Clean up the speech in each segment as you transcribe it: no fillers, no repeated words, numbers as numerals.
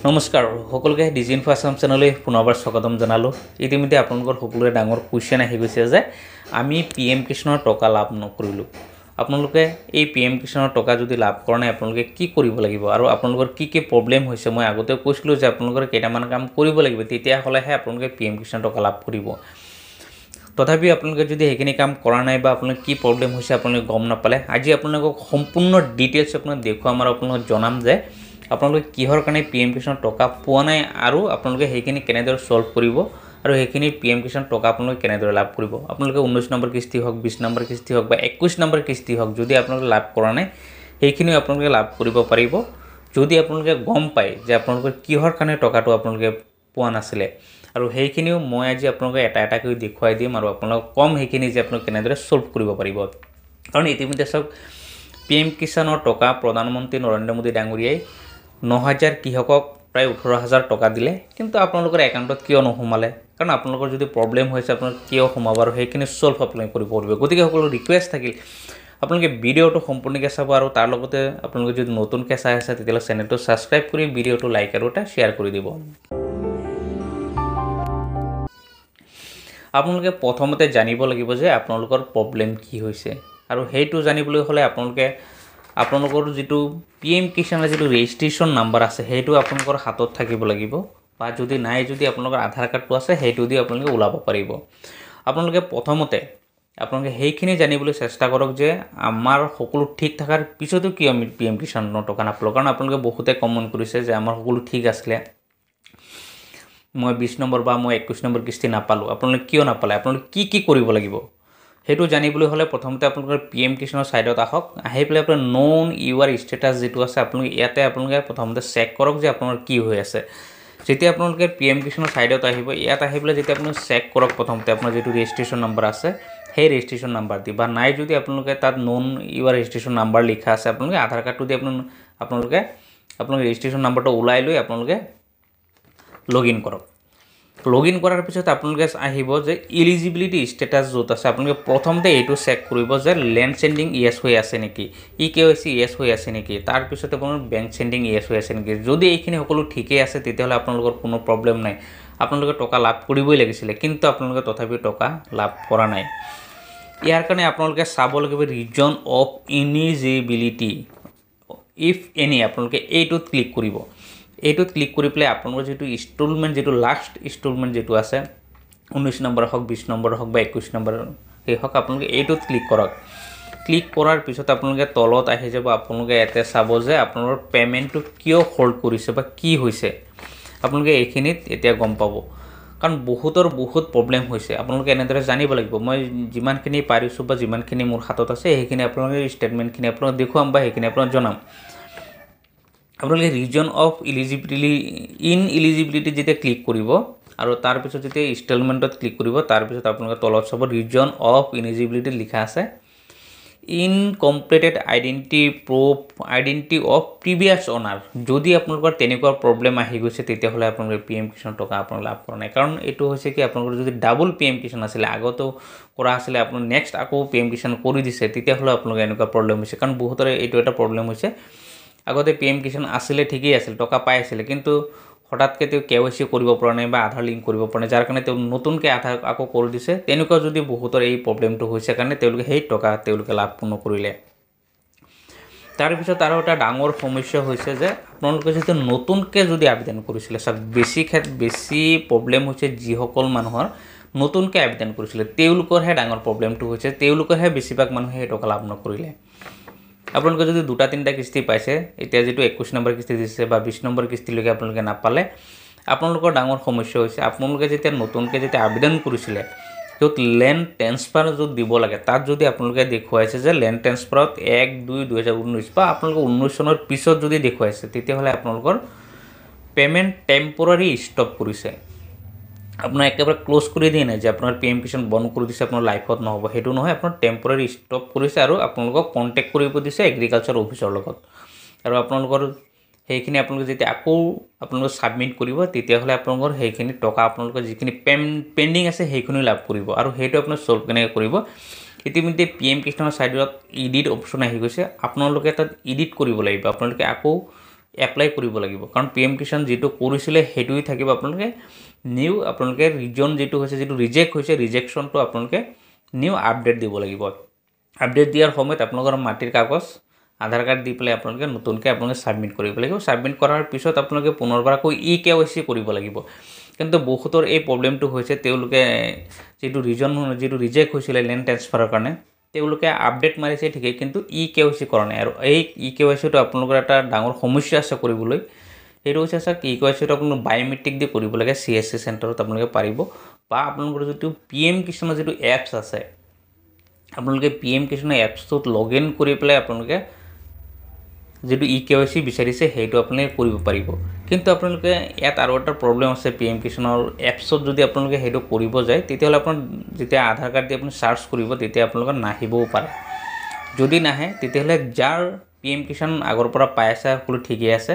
নমস্কাৰ সকলোকে ডিজি ইনফো আসাম চেনেললৈ পুনৰবাৰ স্বাগতম জনালো। ইতিমধ্যে আপোনালোকৰ সকলোৰে ডাঙৰ কুৱেশ্যন আহি গৈছে যে আমি পিএম কিষাণৰ টকা লাভ নকৰিলো। আপোনালোকে এই পিএম কিষাণৰ টকা যদি লাভ কৰা নাই আপোনালোকে কি কৰিব লাগিব আৰু আপোনালোকৰ কি প্ৰব্লেম হৈছে মই আগতে কৈছিলো যে আপোনালোকৰ কেইটামান কাম কৰিব লাগিব তেতিয়া হলেহে আপোনালোকে পিএম কিষাণ টকা লাভ কৰিব। তথাপি আপোনালোকে যদি হেখিনি কাম কৰা নাই বা আপোনালোকৰ কি প্ৰব্লেম হৈছে আপোনালোকে গম নাপালে আজি আপোনালোকক সম্পূৰ্ণ ডিটেইলছ আপোনাক দেখুৱাম আৰু আপোনালোকক জনাম যে আপোনালোকে কিহৰ কাৰণে পিএম কিষাণৰ টকা পোৱা নাই আৰু আপোনালোকে হেখিনি কেনেদৰে সলভ কৰিব আৰু হেখিনি পিএম কিষাণ টকা আপোনালোকে কেনেদৰে লাভ কৰিব। আপোনালোকে 19 নম্বৰ কিস্তি হওক 20 নম্বৰ কিস্তি হওক বা 21 নম্বৰ কিস্তি হওক যদি আপোনালোকে লাভ কৰা নাই হেখিনি আপোনালোকে লাভ কৰিব পাৰিব যদি আপোনালোকে গম পায় যে আপোনালোকৰ কিহৰ কাৰণে টকাটো আপোনালোকে পোৱা নাছিলে আৰু হেখিনিও মই আজি আপোনালোকে এটা কৰি দেখুৱাই দিম আৰু আপোনালোক কম হেখিনি যে আপোনালোকে কেনেদৰে সলভ কৰিব পাৰিব। কাৰণ ইতিমধ্যে সব পিএম কিষাণৰ টকা প্ৰধানমন্ত্ৰী নৰেন্দ্ৰ মোদী ডাঙৰীয়াই 9000 কৃষকক প্ৰায় 18000 টকা দিলে কিন্তু আপোনালোকৰ একাউণ্টত কিয় নহমালে কাৰণ আপোনালোকৰ যদি প্ৰব্লেম হৈছে আপোনালোক কিয় হমাব আৰু হেখিনি সলভ আপোনালোকে কৰিব পাৰিব। গতিকে সকলো ৰিকুৱেষ্ট থাকিল আপোনালোকে ভিডিওটো সম্পূৰ্ণকৈ চাব আৰু তাৰ লগতে আপোনালোকে যদি নতুনকৈ চাই আছে তেতিয়ালে চেনেলটো সাবস্ক্ৰাইব কৰি ভিডিওটো লাইক আৰু এটা শেয়াৰ কৰি দিব। আপোনালোকে প্ৰথমতে জানিব লাগিব যে আপোনালোকৰ প্ৰব্লেম কি হৈছে আৰু হেইটো জানিবলৈ হলে আপোনালোকৰ যেটো পিএম কিষাণৰ যেটো ৰেজিষ্ট্ৰেচন নাম্বাৰ আছে হেইটো আপোনালোকৰ হাতত থাকিব লাগিব বা যদি নাই যদি আপোনালোকৰ আধাৰ কাৰ্ডটো আছে হেইটো দি আপোনালোকে ওলাব পাৰিব। আপোনালোকে প্ৰথমতে আপোনালোকে হেইখিনি জানিবলৈ চেষ্টা কৰক যে আমাৰ সকলো ঠিক থাকাৰ পিছতো কি আমি পিএম কিষাণৰ টকা নাপালো কাৰণ আপোনালোকে বহুতে কমেন্ট কৰিছে যে আমাৰ সকলো ঠিক আছিল মই 20 নম্বৰ বা মই 21 নম্বৰ কিস্তি নাপালো। আপোনালোকে কিয় নাপালে আপোনালোকে কি কৰিব লাগিব হেতু জানিবলৈ হলে প্ৰথমতে আপোনালোকৰ পিএম কিষাণৰ সাইডত আহক আহি পেলাই আপোনাৰ নন ইউআৰ ষ্টেটাস যেটো আছে আপোনালোকে ইয়াতে আপোনালোকে প্ৰথমতে চেক কৰক যে আপোনাৰ কি হৈ আছে। যেতিয়া আপোনালোকে পিএম কিষাণৰ সাইডত আহিব ইয়াত আহি পেলাই যেতিয়া আপুনি চেক কৰক প্ৰথমতে আপোনাৰ যেটো ৰেজিষ্ট্ৰেচন নম্বৰ আছে সেই ৰেজিষ্ট্ৰেচন নম্বৰ দি বা নাই যদি আপোনালোকে তাত নন ইউআৰ ৰেজিষ্ট্ৰেচন নম্বৰ লিখা আছে আপোনালোকে আধাৰ কাৰ্ডটো দি আপোনালোকে ৰেজিষ্ট্ৰেচন নম্বৰটো উলাই লৈ আপোনালোকে লগইন কৰক। লগইন কৰাৰ পিছত আপোনালোকে আহিব যে এলিজিবিলিটি ষ্টেটাস যত আছে আপোনালোকে প্ৰথমতে এটো চেক কৰিব যে ল্যান্ড সেন্ডিং ইয়েস হৈ আছে নেকি ইকেওয়াইসি ইয়েস হৈ আছে নেকি তাৰ পিছত আপোনাৰ বেংক সেন্ডিং ইয়েস হৈ আছে নেকি যদি এইখিনি সকলো ঠিকই আছে তেতিয়াহলে আপোনালোকৰ কোনো প্ৰব্লেম নাই আপোনালোকে টকা লাভ কৰিবই লাগিছিল কিন্তু আপোনালোকে তথাপি টকা লাভ কৰা নাই। ইয়াৰ কাৰণে আপোনালোকে চাব লাগিব ৰিজন অফ ইনিজিবিলিটি ইফ এনি আপোনালোকে এইটোত ক্লিক কৰিব। এইটোত ক্লিক কৰি প্লে আপোনালোকৰ যেটো ইনষ্টলমেন্ট যেটো লাষ্ট ইনষ্টলমেন্ট যেটো আছে 19 নম্বৰ হক 20 নম্বৰ হক বা 21 নম্বৰ এই হক আপোনালোকে এইটোত ক্লিক কৰক। ক্লিক কৰাৰ পিছত আপোনালোকে তলত আহি যাব আপোনালোকে এতে চাব যে আপোনালোকৰ পেমেন্টটো কিয় হোল্ড কৰিছে বা কি হৈছে আপোনালোকে এইখিনিত এতিয়া গম পাব কাৰণ বহুত প্ৰব্লেম হৈছে আপোনালোকে এনেদৰে জানিব লাগিব। মই যিমানখিনি পাৰিছো বা যিমানখিনি মোৰ হাতত আছে এইখিনি আপোনালোকে ষ্টেটমেন্টখিনি আপোনালোক দেখুৱাম বা এইখিনি আপোনাক জনাম। আপোনালোকে ৰিজন অফ ইনএলিজিবিলিটি যেতিয়া ক্লিক কৰিব আৰু তাৰ পিছত যেতিয়া ইনষ্টলমেন্টত ক্লিক কৰিব তাৰ পিছত আপোনালোকে তলত চাব ৰিজন অফ ইনএলিজিবিলিটি লিখা আছে incompleted identity of previous owner যদি আপোনালোকৰ তেনেকুৱা প্ৰব্লেম আহি গৈছে তেতিয়া হলে আপোনালোকে পিএম কিষাণ টকা আপোনালোকে লাভ কৰা নাই কাৰণ এটো হৈছে কি আপোনালোকৰ যদি ডাবল পিএম কিষাণ আছিল আগতো কৰা আছিল আপোন নেক্সট আকৌ পিএম কিষাণ কৰি দিছে তেতিয়া হলে আপোনালোকৰ এনেকুৱা প্ৰব্লেম হৈছে কাৰণ বহুতৰে এটো এটা প্ৰব্লেম হৈছে আগতে পিএম কিষাণ আছিল ঠিকই আছিল টকা পাই আছিল কিন্তু হঠাৎকে তেও কেওয়াইসি কৰিব পৰা নাই বা আধাৰ লিংক কৰিব পৰা নাই যাৰ কাৰণে তেও নতুনকৈ আধাৰ আকৌ কৰি দিছে তেনেকুৱা যদি বহুতৰ এই প্ৰব্লেমটো হৈছে কাৰণে তেওঁলোকে সেই টকা তেওঁলোকে লাভ নকৰিলে। তাৰ পিছত আৰু এটা ডাঙৰ সমস্যা হৈছে যে আপোনালোকে যদি নতুনকৈ যদি আবেদন কৰিছিল সব বেছি প্ৰব্লেম হৈছে যিসকল মানুহৰ নতুনকৈ আবেদন কৰিছিল তেওঁলোকৰহে ডাঙৰ প্ৰব্লেমটো হৈছে তেওঁলোকৰহে বেছিভাগ মানুহে এই টকা লাভ নকৰিলে। আপোনালোকে যদি দুটা তিনটা কিস্তি পাইছে এতিয়া যেটো 21 নম্বৰ কিস্তি দিছে বা 20 নম্বৰ কিস্তি লৈকে আপোনালোকে নাপালে আপোনালোকৰ ডাঙৰ সমস্যা হৈছে আপোনালোকে যেতিয়া নতুনকৈ যেতিয়া আবেদন কৰিছিল যত ল্যান্ড ট্ৰান্সফাৰ যত দিব লাগে তাত যদি আপোনালোকে দেখুৱাইছে যে ল্যান্ড ট্ৰান্সফাৰত 1-2-2019 বা আপোনালোকে 19 চনৰ পিছত যদি দেখুৱাইছে তেতিয়া হলে আপোনালোকৰ পেমেন্ট টেম্পৰাৰি ষ্টপ কৰিছে আপোনাৰ একেবাৰে ক্লোজ কৰি দিয়া নাই যে আপোনাৰ পিএম কিষাণ বন্ধ কৰি দিছে আপোনাৰ লাইফত নহব হেতু নহয় আপোনাৰ টেম্পৰাৰি ষ্টপ কৰিছে আৰু আপোনালোকক কন্টাক্ট কৰিব দিছে এগ্ৰিকালচাৰ অফিচৰ লগত আৰু আপোনালোকৰ হেইখিনি আপোনালোকে যেতিয়া আকৌ আপোনালোকে সাবমিট কৰিব তেতিয়া হলে আপোনালোকৰ হেইখিনি টকা আপোনালোকৰ যিখিনি পেন্ডিং আছে হেইখিনি লাভ কৰিব আৰু হেইটো আপোনাৰ সলভ কেনেকৈ কৰিব। ইতিমধ্যে পিএম কিষাণৰ সাইডত এডিট অপচন আহি গৈছে আপোনালোকে তাত এডিট কৰিব লাগিব আপোনালোকে আকৌ এপ্লাই কৰিব লাগিব কাৰণ PM কিষাণ যেটো কৰিছিলে হেতুই থাকিব আপোনালোকে নিউ আপোনালোকে ৰিজন যেটো হৈছে যেটো ৰিজেক্ট হৈছে ৰিজেকশনটো আপোনালোকে নিউ আপডেট দিব লাগিব আপডেট দিয়াৰ সময়ত আপোনালোকৰ মাটিৰ কাগজ আধাৰ কাৰ্ড দি পেলাই আপোনালোকে নতুনকৈ আপোনালোকে সাবমিট কৰিব লাগিব সাবমিট কৰাৰ পিছত আপোনালোকে পুনৰবাৰ আকৌ KYC কৰিব লাগিব কিন্তু বহুতৰ এই প্ৰবলেমটো হৈছে তেওঁলোকে যেটো ৰিজন যেটো ৰিজেক্ট হৈছিল লেন্ড ট্ৰান্সফাৰৰ কাৰণে তেওঁলোকে আপডেট মাৰিছে ঠিকই কিন্তু KYC কৰা নাই আৰু এই KYC টো আপোনালোকৰ এটা ডাঙৰ সমস্যা আছে কৰিবলৈ এটো হৈছে স্যাৰ KYC টো আপোনালোক বায়োমেট্ৰিক দি কৰিব লাগে CSC চেণ্টাৰত আপোনালোকে পাৰিব বা আপোনালোকৰ যেটো PM কিষাণৰ যেটো এপছ আছে আপোনালোকে PM কিষাণৰ এপছটোত লগইন কৰি পেলাই আপোনালোকে যেটো KYC বিচাৰিছে হেটো আপোনালোকে কৰিব পাৰিব কিন্তু আপোনালোকে ইয়াত আৰু এটা প্ৰবলেম আছে PM কিষাণৰ এপছত যদি আপোনালোকে হেটো কৰিব যায় তেতিয়াহলে আপোনাৰ যেতিয়া আধাৰ কাৰ্ড দি আপুনি সাৰ্চ কৰিব তেতিয়া আপোনালোকৰ নাহিবও পাৰে যদি নাহে তেতিয়াহলে যাৰ PM কিষাণ আগৰ পৰা পাই আছে সকলো ঠিকই আছে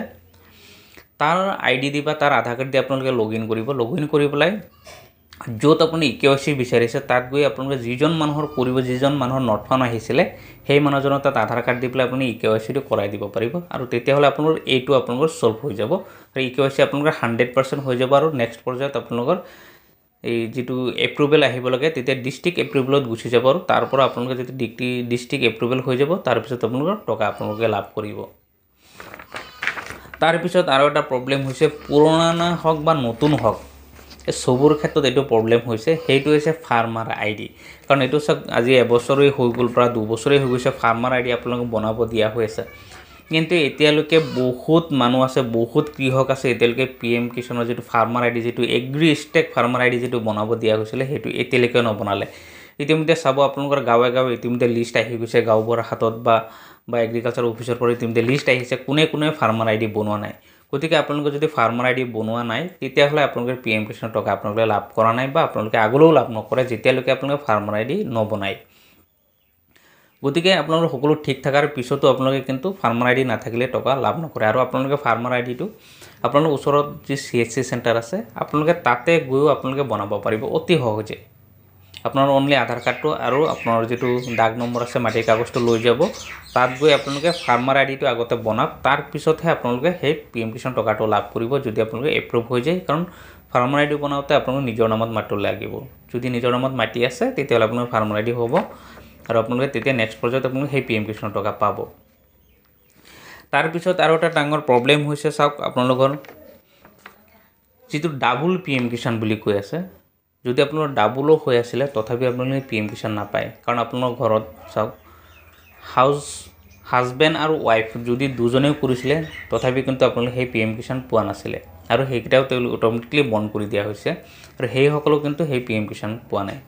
তাৰ আইডি দিবা তাৰ আধাৰ কাৰ্ড দি আপোনালোকে লগইন কৰি পেলাই যত আপুনি KYC বিচাৰিছে তাত গৈ আপোনালোকে যিজন মানুহৰ কৰিব যিজন মানুহৰ নট ফাউণ্ড আহিছিলে সেই মানুহজনৰ তাত আধাৰ কাৰ্ড দি পেলাই আপুনি KYC টো কৰাই দিব পাৰিব আৰু তেতিয়াহলে আপোনালোকৰ এইটো আপোনালোকৰ সলভ হৈ যাব আৰু KYC আপোনালোকৰ 100% হৈ যাব আৰু নেক্সট পৰ্যায়ত আপোনালোকৰ এই যেটো এপ্ৰুভেল আহিব লাগে তেতিয়া ডিস্ট্ৰিক্ট এপ্ৰুভেলত গুছি যাব আৰু তাৰ পৰা আপোনালোকে যেটো ডিস্ট্ৰিক্ট এপ্ৰুভেল হৈ যাব তাৰ পিছত আপোনালোকৰ টকা আপোনালোকে লাভ কৰিব তাৰ পিছত আৰু এটা প্ৰবলেম হৈছে পুৰণা হক বা নতুন হক এই সবৰ ক্ষেত্ৰত এটো প্ৰবলেম হৈছে হেতু হৈছে ফাৰ্মাৰ আইডি কাৰণ এটো সব আজি এবছৰই হৈ গল পৰা 2 বছৰই হৈ গৈছে ফাৰ্মাৰ আইডি আপোনালোক বনাব দিয়া হৈছে কিন্তু এতিয়ালৈকে বহুত মানুহ আছে বহুত কৃষক আছে এতিয়ালৈকে PM কিষাণৰ যেটো ফাৰ্মাৰ আইডি যেটো এগ্ৰি ষ্টেক ফাৰ্মাৰ আইডি যেটো বনাব দিয়া হৈছিল হেতু এতিয়ালৈকে নবনালে ইতিমধ্যে চাব আপোনালোকৰ গাঁৱে ইতিমধ্যে লিষ্ট আহি গৈছে গাঁওবৰ হাতত বা এগ্ৰিকালচাৰ অফিচৰ পৰা ইতিমধ্যে লিষ্ট আহিছে কোনে ফাৰ্মাৰ আইডি বনোৱা নাই গতিকে আপোনালোকে যদি ফাৰ্মাৰ আইডি বনোৱা নাই তেতিয়াহলে আপোনালোকৰ PM কিষাণৰ টকা আপোনালোকে লাভ কৰা নাই বা আপোনালোকে আগলৈও লাভ নকৰে যেতিয়ালৈকে আপোনালোকে ফাৰ্মাৰ আইডি নবনায় গতিকে আপোনালোকৰ সকলো ঠিক থাকাৰ পিছতো আপোনালোকে কিন্তু ফাৰ্মাৰ আইডি নাথাকিলে টকা লাভ নকৰে আৰু আপোনালোকে ফাৰ্মাৰ আইডিটো আপোনালোকৰ ওচৰত যি CSC চেণ্টাৰ আছে আপোনালোকে তাতে গৈও আপোনালোকে বনাব পাৰিব অতি সহজে আপোনাৰ অনলি আধাৰ কাৰ্ডটো আৰু আপোনাৰ যেটো ডাক নম্বৰ আছে মাটিৰ কাগজটো লৈ যাব তাত গৈ আপোনালোকে ফাৰ্মাৰ আইডিটো আগতে বনাওক তাৰ পিছতহে আপোনালোকে সেই PM কিষাণ টকাটো লাভ কৰিব যদি আপোনালোকে এপ্ৰুভ হৈ যায় কাৰণ ফাৰ্মাৰ আইডি বনাওতে আপোনালোকৰ নিজৰ নামত মাটি লাগিব যদি নিজৰ নামত মাটি আছে তেতিয়াহলে আপোনাৰ ফাৰ্মাৰ আইডি হ'ব আৰু আপোনালোকে তেতিয়া নেক্সট পৰ্যায়ত আপোনালোকে সেই PM কিষাণৰ টকা পাব তাৰ পিছত আৰু এটা ডাঙৰ প্ৰবলেম হৈছে চাওক আপোনালোকৰ যেটো ডাবল PM কিষাণ বুলি কৈ আছে যদি আপোনাৰ ডাবলও হৈ আছিল তথাপি আপোনালোকে PM কিষাণ নাপায় কাৰণ আপোনাৰ ঘৰত চাওক হাজবেণ্ড আৰু ওয়াইফ যদি দুজনেও কৰিছিলে তথাপি কিন্তু আপোনালোকে সেই PM কিষাণ পোৱা নাছিলে আৰু হেকিটাও তেওঁলোক অটোমেটিক্যালি বন্ধ কৰি দিয়া হৈছে আৰু সেই সকলো কিন্তু সেই PM কিষাণ পোৱা নাই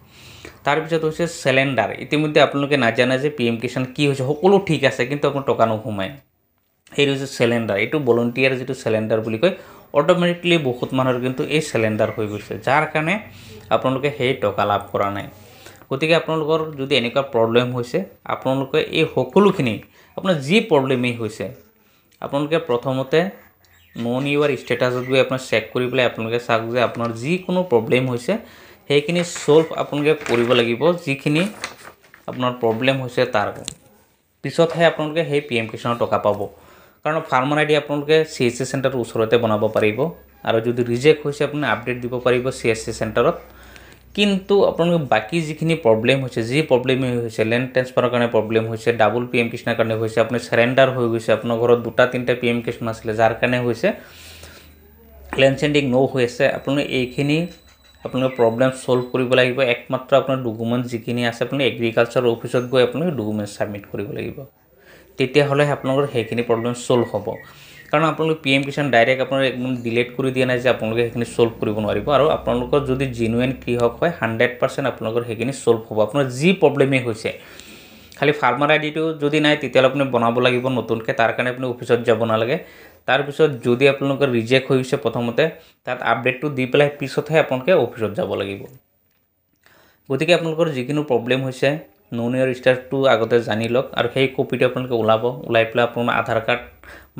তাৰ পিছত হৈছে সিলিন্ডাৰ ইতিমধ্যে আপোনালোকে নাজানে যে PM কিষাণ কি হৈছে সকলো ঠিক আছে কিন্তু আপোনাৰ টকা নোহোমায় এই হৈছে সিলিন্ডাৰ এটো ভলান্টিয়াৰ যেটো সিলিন্ডাৰ বুলি কয় অটোমেটিক্যালি বহুত মানুহৰ কিন্তু এই সিলিন্ডাৰ হৈ গৈছে যাৰ কাৰণে আপোনালোকে সেই টকা লাভ কৰা নাই গতিকে আপোনালোকৰ যদি এনেকুৱা প্ৰবলেম হৈছে আপোনালোকে এই সকলোখিনি আপোনাৰ যি প্ৰবলেমই হৈছে আপোনালোকে প্ৰথমতে নন ইউৰ ষ্টেটাছত গৈ আপোনাৰ চেক কৰি পেলাই আপোনালোকে চাওক যে আপোনাৰ যি কোনো প্ৰবলেম হৈছে সেইখিনি সলভ আপোনালোকে কৰিব লাগিব যিখিনি আপোনাৰ প্ৰবলেম হৈছে তাৰ পিছতহে আপোনালোকে সেই PM কিষাণৰ টকা পাব কাৰণ ফাৰ্মাৰ আইডি আপোনালোকে CSC চেণ্টাৰৰ ওচৰতে বনাব পাৰিব আৰু যদি ৰিজেক্ট হৈছে আপুনি আপডেট দিব পাৰিব CSC চেণ্টাৰত কিন্তু আপোনালোকে বাকি যিখিনি প্ৰবলেম হৈছে যি প্ৰবলেমই হৈছে লেন্ড ট্ৰান্সফাৰৰ কাৰণে প্ৰবলেম হৈছে ডাবল PM কিষাণৰ কাৰণে হৈছে আপুনি সাৰেন্ডাৰ হৈ গৈছে আপোনাৰ ঘৰত দুটা তিনটা PM কিষাণ আছিল যাৰ কাৰণে হৈছে লেন্ড চেণ্ডিং নো হৈ আছে আপুনি এইখিনি আপোনাৰ প্ৰবলেম সলভ কৰিব লাগিব একমাত্ৰ আপোনাৰ ডকুমেন্ট যিখিনি আছে আপুনি এগ্ৰিকালচাৰ অফিচত গৈ আপুনি ডকুমেন্ট সাবমিট কৰিব লাগিব তেতিয়া হলে আপোনালোকৰ হেখিনি প্ৰবলেম সলভ হ'ব কাৰণ আপোনালোক PM কিষাণ ডাইৰেক্ট আপোনাৰ একদম ডিলিট কৰি দিয়া নাই যে আপোনালোকে হেখিনি সলভ কৰিব নোৱাৰিব আৰু আপোনালোকৰ যদি জেনুইন কৃষক হয় 100% আপোনালোকৰ হেখিনি সলভ হ'ব আপোনাৰ যি প্ৰবলেমই হৈছে খালি ফাৰ্মাৰ আইডিটো যদি নাই তেতিয়া আপুনি বনাব লাগিব নতুনকে তাৰ কাৰণে আপুনি অফিচত যাব নালাগে তাৰ পিছত যদি আপোনালোকৰ ৰিজেক্ট হৈছে প্ৰথমতে তাত আপডেটটো দি পেলাই পিছতহে আপোনালোকে অফিচত যাব লাগিব গতিকে আপোনালোকৰ যিকিনো প্ৰবলেম হৈছে নন ইউৰ ষ্টেটাছটো আগতে জানি লওক আৰু সেই কপিটো আপোনালোকে উলাই পেলাই আপোনাৰ আধাৰ কাৰ্ড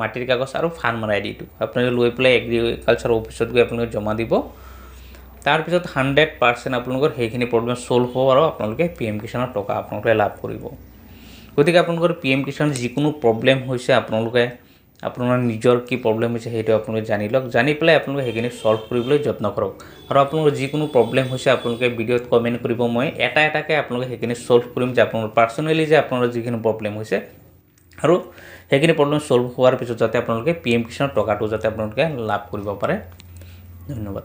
মাটিৰ কাগজ আৰু ফাৰ্মাৰ আইডিটো আপোনালোকে লৈ পেলাই এগ্ৰিকালচাৰ অফিচত গৈ আপোনালোকে জমা দিব তাৰ পিছত 100% আপোনালোকৰ হেখিনি প্ৰবলেম সলভ হ'ব আৰু আপোনালোকে PM কিষাণৰ টকা আপোনালোকে লাভ কৰিব গতিকে আপোনালোকৰ PM কিষাণ যিকোনো প্ৰবলেম হৈছে আপোনালোকে আপোনাৰ নিজৰ কি প্ৰব্লেম হৈছে সেইটো আপোনালোকে জানি লওক জানি পেলাই আপোনালোকে সেইখিনি সলভ কৰিবলৈ যত্ন কৰক আৰু আপোনালোকৰ যিকোনো প্ৰব্লেম হৈছে আপোনালোকে ভিডিঅ'ত কমেণ্ট কৰিব মই এটা এটাকে আপোনালোকে সেইখিনি সলভ কৰিম যে আপোনালোকৰ পাৰ্সোনালি যে আপোনালোকৰ যিখিনি প্ৰব্লেম হৈছে আৰু সেইখিনি প্ৰব্লেম সলভ হোৱাৰ পিছত যাতে আপোনালোকে PM কিষাণৰ টকাটো যাতে আপোনালোকে লাভ কৰিব পাৰে ধন্যবাদ